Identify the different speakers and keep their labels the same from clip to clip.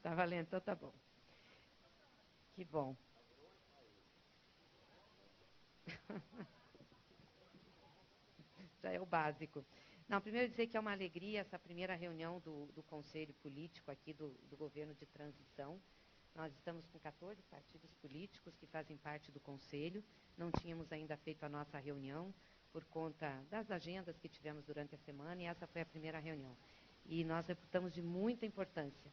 Speaker 1: Tá valendo, então tá bom. Que bom. Já é o básico. Não, primeiro dizer que é uma alegria essa primeira reunião do Conselho Político aqui do Governo de Transição. Nós estamos com 14 partidos políticos que fazem parte do Conselho. Não tínhamos ainda feito a nossa reunião por conta das agendas que tivemos durante a semana, e essa foi a primeira reunião. E nós reputamos de muita importância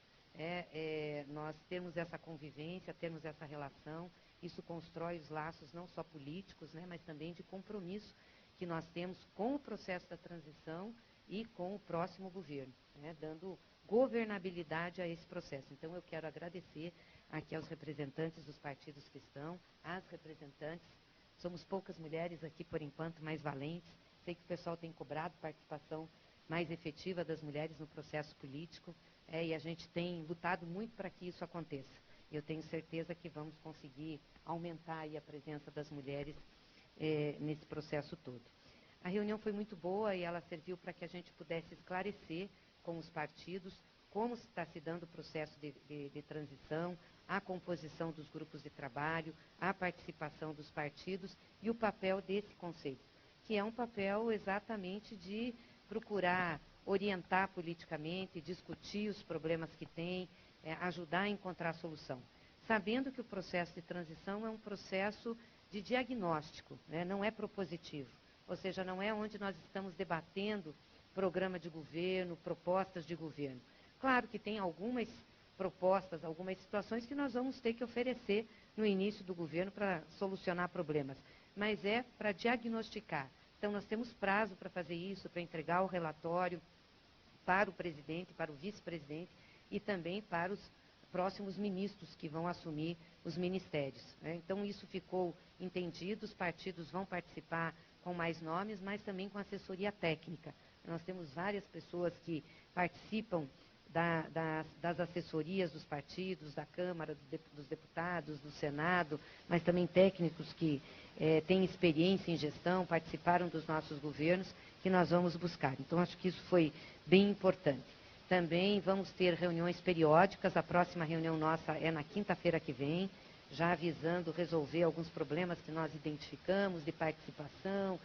Speaker 1: nós termos essa convivência, termos essa relação. Isso constrói os laços não só políticos, né, mas também de compromisso que nós temos com o processo da transição e com o próximo governo, né, dando governabilidade a esse processo. Então, eu quero agradecer aqui aos representantes dos partidos que estão, às representantes. Somos poucas mulheres aqui, por enquanto, mais valentes. Sei que o pessoal tem cobrado participação mais efetiva das mulheres no processo político, e a gente tem lutado muito para que isso aconteça. Eu tenho certeza que vamos conseguir aumentar aí a presença das mulheres nesse processo todo. A reunião foi muito boa e ela serviu para que a gente pudesse esclarecer com os partidos como está se dando o processo de transição, a composição dos grupos de trabalho, a participação dos partidos e o papel desse conselho, que é um papel exatamente de procurar orientar politicamente, discutir os problemas que tem, ajudar a encontrar solução. Sabendo que o processo de transição é um processo de diagnóstico, né, não é propositivo. Ou seja, não é onde nós estamos debatendo programa de governo, propostas de governo. Claro que tem algumas propostas, algumas situações que nós vamos ter que oferecer no início do governo para solucionar problemas, mas é para diagnosticar. Então, nós temos prazo para fazer isso, para entregar o relatório para o presidente, para o vice-presidente e também para os próximos ministros que vão assumir os ministérios, né? Então, isso ficou entendido, os partidos vão participar com mais nomes, mas também com assessoria técnica. Nós temos várias pessoas que participam das assessorias dos partidos, da Câmara, dos deputados, do Senado, mas também técnicos que têm experiência em gestão, participaram dos nossos governos, que nós vamos buscar. Então, acho que isso foi bem importante. Também vamos ter reuniões periódicas, a próxima reunião nossa é na quinta-feira que vem, já avisando resolver alguns problemas que nós identificamos de participação,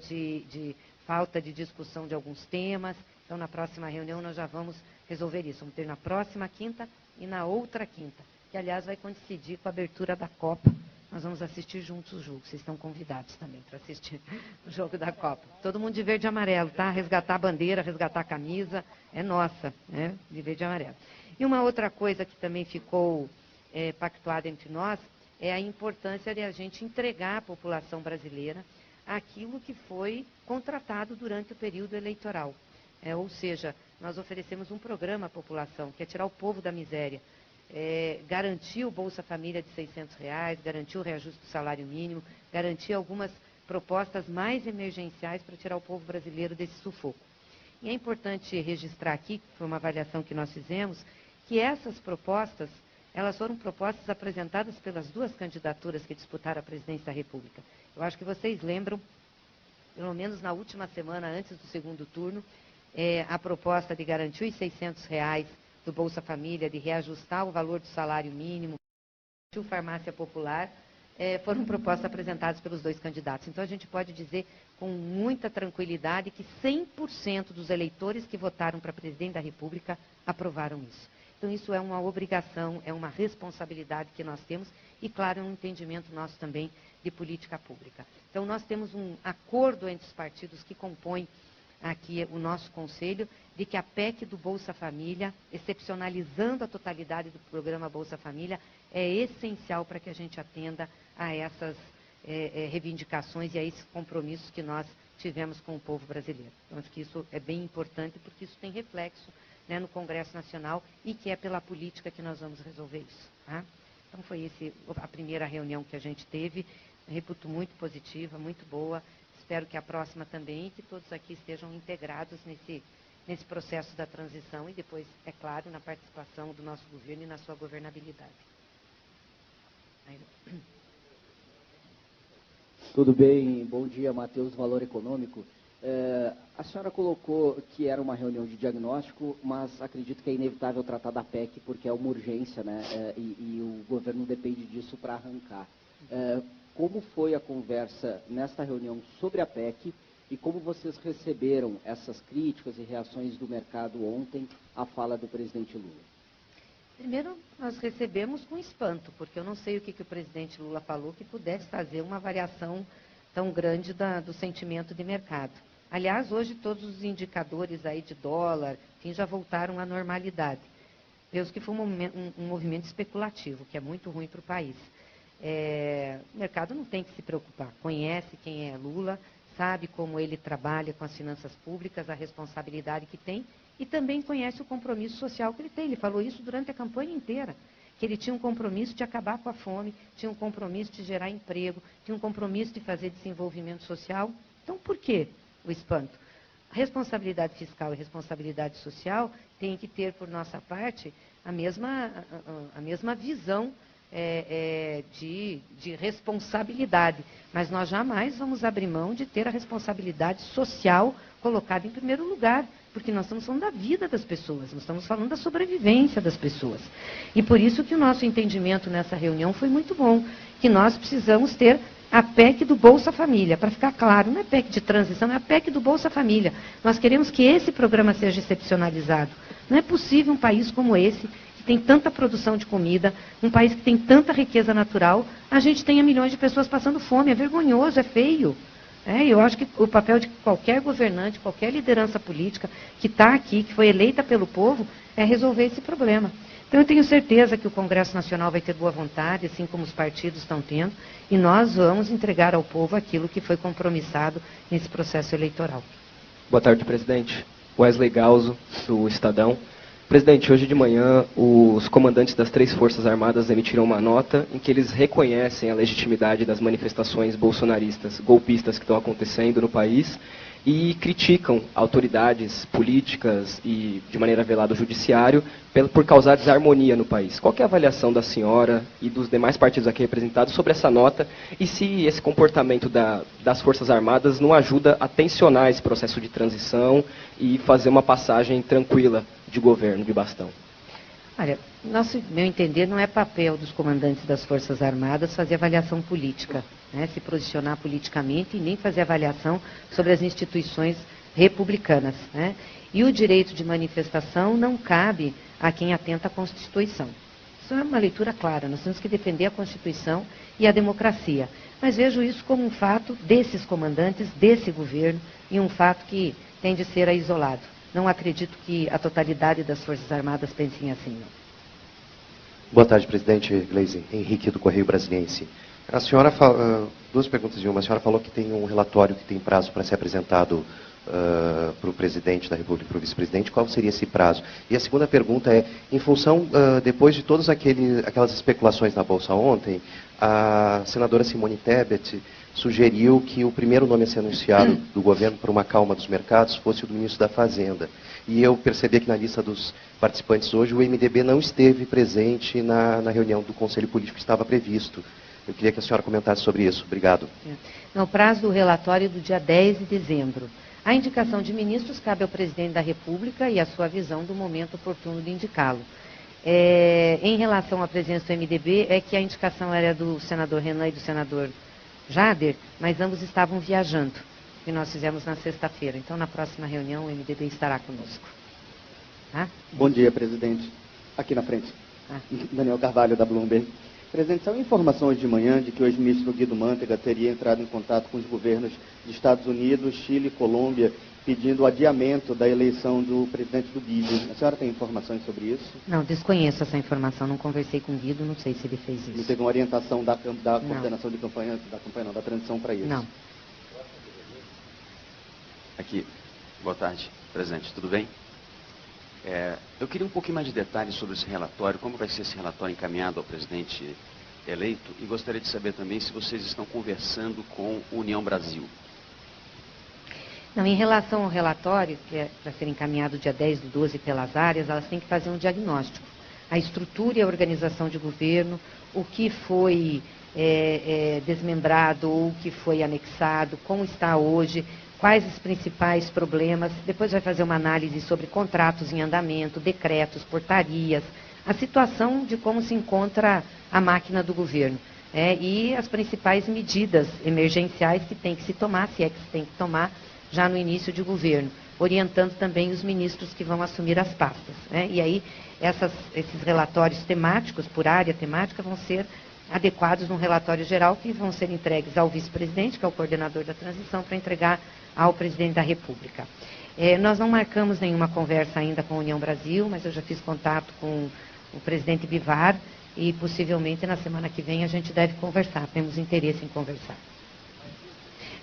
Speaker 1: de falta de discussão de alguns temas. Então, na próxima reunião nós já vamos resolver isso. Vamos ter na próxima quinta e na outra quinta, que, aliás, vai coincidir com a abertura da Copa. Nós vamos assistir juntos o jogo. Vocês estão convidados também para assistir o jogo da Copa. Todo mundo de verde e amarelo, tá? Resgatar a bandeira, resgatar a camisa, é nossa, né? De verde e amarelo. E uma outra coisa que também ficou pactuada entre nós é a importância de a gente entregar à população brasileira aquilo que foi contratado durante o período eleitoral. Ou seja, nós oferecemos um programa à população, que é tirar o povo da miséria, garantir o Bolsa Família de R$600, garantir o reajuste do salário mínimo, garantir algumas propostas mais emergenciais para tirar o povo brasileiro desse sufoco. E é importante registrar aqui, que foi uma avaliação que nós fizemos, que essas propostas, elas foram propostas apresentadas pelas duas candidaturas que disputaram a presidência da República. Eu acho que vocês lembram, pelo menos na última semana, antes do segundo turno, a proposta de garantir os R$600 do Bolsa Família, de reajustar o valor do salário mínimo, o Farmácia Popular, foram propostas apresentadas pelos dois candidatos. Então, a gente pode dizer com muita tranquilidade que 100% dos eleitores que votaram para presidente da República aprovaram isso. Então, isso é uma obrigação, é uma responsabilidade que nós temos e, claro, é um entendimento nosso também de política pública. Então, nós temos um acordo entre os partidos que compõem aqui o nosso conselho, de que a PEC do Bolsa Família, excepcionalizando a totalidade do programa Bolsa Família, é essencial para que a gente atenda a essas reivindicações e a esses compromissos que nós tivemos com o povo brasileiro. Então, acho que isso é bem importante, porque isso tem reflexo, né, no Congresso Nacional e que é pela política que nós vamos resolver isso. Tá? Então, foi a primeira reunião que a gente teve, reputo muito positiva, muito boa. Espero que a próxima também, e que todos aqui estejam integrados nesse processo da transição e depois, é claro, na participação do nosso governo e na sua governabilidade.
Speaker 2: Tudo bem, bom dia, Matheus, Valor Econômico. A senhora colocou que era uma reunião de diagnóstico, mas acredito que é inevitável tratar da PEC porque é uma urgência, né? E o governo depende disso para arrancar. Como foi a conversa nesta reunião sobre a PEC e como vocês receberam essas críticas e reações do mercado ontem à fala do presidente Lula?
Speaker 1: Primeiro, nós recebemos com espanto, porque eu não sei o que o presidente Lula falou que pudesse fazer uma variação tão grande do sentimento de mercado. Aliás, hoje todos os indicadores aí de dólar, enfim, já voltaram à normalidade. Penso que foi um movimento especulativo, que é muito ruim para o país. O mercado não tem que se preocupar, conhece quem é Lula, sabe como ele trabalha com as finanças públicas, a responsabilidade que tem, e também conhece o compromisso social que ele tem. Ele falou isso durante a campanha inteira, que ele tinha um compromisso de acabar com a fome, tinha um compromisso de gerar emprego, tinha um compromisso de fazer desenvolvimento social. Então, por quê o espanto? A responsabilidade fiscal e responsabilidade social tem que ter, por nossa parte, a mesma visão de responsabilidade. Mas nós jamais vamos abrir mão de ter a responsabilidade social colocada em primeiro lugar, porque nós estamos falando da vida das pessoas, nós estamos falando da sobrevivência das pessoas. E por isso que o nosso entendimento nessa reunião foi muito bom, que nós precisamos ter a PEC do Bolsa Família, para ficar claro, não é PEC de transição, é a PEC do Bolsa Família. Nós queremos que esse programa seja excepcionalizado. Não é possível um país como esse, que tem tanta produção de comida, um país que tem tanta riqueza natural, a gente tenha milhões de pessoas passando fome. É vergonhoso, é feio. Eu acho que o papel de qualquer governante, qualquer liderança política que está aqui, que foi eleita pelo povo, é resolver esse problema. Então, eu tenho certeza que o Congresso Nacional vai ter boa vontade, assim como os partidos estão tendo, e nós vamos entregar ao povo aquilo que foi compromissado nesse processo eleitoral.
Speaker 3: Boa tarde, presidente. Wesley Galzo, do Estadão. Presidente, hoje de manhã, os comandantes das 3 Forças Armadas emitiram uma nota em que eles reconhecem a legitimidade das manifestações bolsonaristas, golpistas que estão acontecendo no país e criticam autoridades políticas e, de maneira velada, o judiciário por causar desarmonia no país. Qual que é a avaliação da senhora e dos demais partidos aqui representados sobre essa nota e se esse comportamento das Forças Armadas não ajuda a tensionar esse processo de transição e fazer uma passagem tranquila de governo, de bastão?
Speaker 1: Olha, meu entender, não é papel dos comandantes das Forças Armadas fazer avaliação política, né, se posicionar politicamente e nem fazer avaliação sobre as instituições republicanas, né? E o direito de manifestação não cabe a quem atenta à Constituição. Isso é uma leitura clara, nós temos que defender a Constituição e a democracia. Mas vejo isso como um fato desses comandantes, desse governo, e um fato que tem de ser isolado. Não acredito que a totalidade das Forças Armadas pensem assim, não.
Speaker 4: Boa tarde, presidente Gleisi. Henrique, do Correio Brasiliense. A senhora fala, 2 perguntas em uma. A senhora falou que tem um relatório que tem prazo para ser apresentado para o presidente da República e para o vice-presidente. Qual seria esse prazo? E a segunda pergunta é, em função, depois de todas aquelas especulações na Bolsa ontem, a senadora Simone Tebet sugeriu que o primeiro nome a ser anunciado do governo para uma calma dos mercados fosse o do ministro da Fazenda. E eu percebi que na lista dos participantes hoje o MDB não esteve presente na reunião do Conselho Político que estava previsto. Eu queria que a senhora comentasse sobre isso. Obrigado.
Speaker 1: No prazo do relatório do dia 10 de dezembro. A indicação de ministros cabe ao presidente da República e a sua visão do momento oportuno de indicá-lo. Em relação à presença do MDB, é que a indicação era do senador Renan e do senador Jader, mas ambos estavam viajando, que nós fizemos na sexta-feira. Então, na próxima reunião, o MDB estará conosco. Tá?
Speaker 5: Bom dia, presidente. Aqui na frente. Daniel Carvalho, da Bloomberg. Presidente, saiu informação hoje de manhã de que o ex-ministro Guido Mantega teria entrado em contato com os governos dos Estados Unidos, Chile e Colômbia, pedindo o adiamento da eleição do presidente do Guido. A senhora tem informações sobre isso?
Speaker 1: Não, desconheço essa informação, não conversei com o Guido, não sei se ele fez isso.
Speaker 5: Não teve uma orientação da coordenação de campanha, da transição para isso?
Speaker 1: Não.
Speaker 6: Aqui, boa tarde, presidente, tudo bem? Eu queria um pouquinho mais de detalhes sobre esse relatório, como vai ser esse relatório encaminhado ao presidente eleito, e gostaria de saber também se vocês estão conversando com União Brasil.
Speaker 1: Não, em relação ao relatório, que é para ser encaminhado dia 10 do 12 pelas áreas, elas têm que fazer um diagnóstico. A estrutura e a organização de governo, o que foi desmembrado ou o que foi anexado, como está hoje, quais os principais problemas, depois vai fazer uma análise sobre contratos em andamento, decretos, portarias, a situação de como se encontra a máquina do governo, e as principais medidas emergenciais que tem que se tomar, se é que se tem que tomar, já no início de governo, orientando também os ministros que vão assumir as pastas. E aí, esses relatórios temáticos, por área temática, vão ser adequados num relatório geral que vão ser entregues ao vice-presidente, que é o coordenador da transição, para entregar ao presidente da República. Nós não marcamos nenhuma conversa ainda com a União Brasil, mas eu já fiz contato com o presidente Bivar e possivelmente na semana que vem a gente deve conversar, temos interesse em conversar.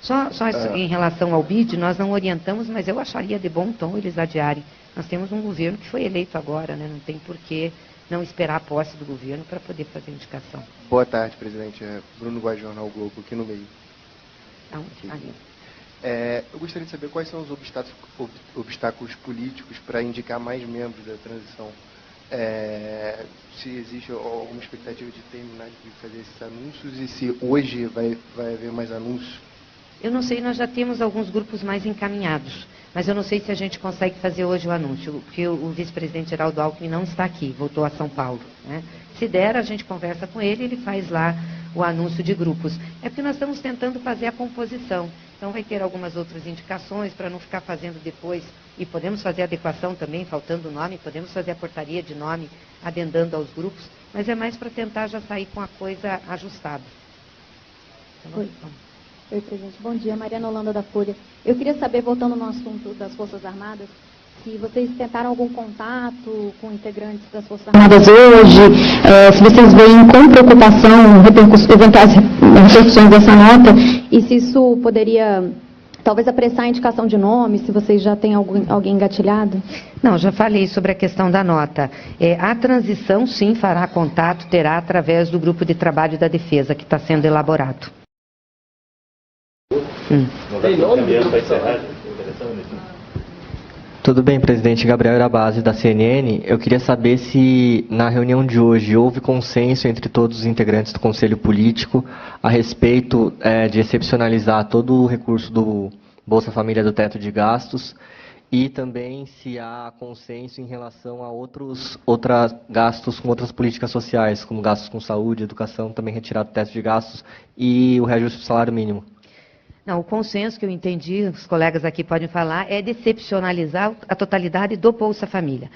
Speaker 1: Só em relação ao BID, nós não orientamos, mas eu acharia de bom tom eles adiarem. Nós temos um governo que foi eleito agora, né? Não tem por que não esperar a posse do governo para poder fazer indicação.
Speaker 7: Boa tarde, presidente. Bruno Guaj, Jornal Globo, aqui no meio. Eu gostaria de saber quais são os obstáculos políticos para indicar mais membros da transição. Se existe alguma expectativa de terminar de fazer esses anúncios e se hoje vai haver mais anúncios?
Speaker 1: Eu não sei, nós já temos alguns grupos mais encaminhados, mas eu não sei se a gente consegue fazer hoje o anúncio, porque o vice-presidente Geraldo Alckmin não está aqui, voltou a São Paulo. Se der, a gente conversa com ele e ele faz lá o anúncio de grupos. É porque nós estamos tentando fazer a composição, então vai ter algumas outras indicações para não ficar fazendo depois, e podemos fazer adequação também, faltando nome, podemos fazer a portaria de nome adendando aos grupos, mas é mais para tentar já sair com a coisa ajustada. Então,
Speaker 8: Oi, presidente. Bom dia. Mariana Holanda, da Folha. Eu queria saber, voltando no assunto das Forças Armadas, se vocês tentaram algum contato com integrantes das Forças Armadas hoje, se vocês veem com preocupação eventuais repercussões dessa nota, e se isso poderia, talvez, apressar a indicação de nome, se vocês já têm alguém engatilhado?
Speaker 1: Não, já falei sobre a questão da nota. A transição, sim, fará contato, terá através do grupo de trabalho da defesa, que está sendo elaborado.
Speaker 9: Tudo bem, presidente. Gabriel Irabazzi, da CNN. Eu queria saber se na reunião de hoje houve consenso entre todos os integrantes do Conselho Político a respeito de excepcionalizar todo o recurso do Bolsa Família do teto de gastos e também se há consenso em relação a outros gastos com outras políticas sociais, como gastos com saúde, educação, também retirar do teto de gastos e o reajuste do salário mínimo.
Speaker 1: Não, o consenso que eu entendi, os colegas aqui podem falar, é de excepcionalizar a totalidade do Bolsa Família.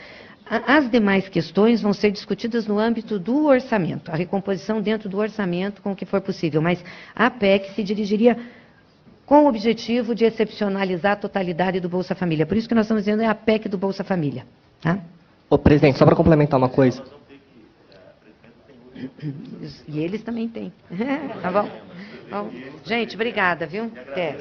Speaker 1: As demais questões vão ser discutidas no âmbito do orçamento, a recomposição dentro do orçamento com o que for possível, mas a PEC se dirigiria com o objetivo de excepcionalizar a totalidade do Bolsa Família. Por isso que nós estamos dizendo é a PEC do Bolsa Família. Tá?
Speaker 9: Ô, presidente, só para complementar uma coisa.
Speaker 1: E eles também têm. Tá bom? Bom, gente, obrigada, viu? Até.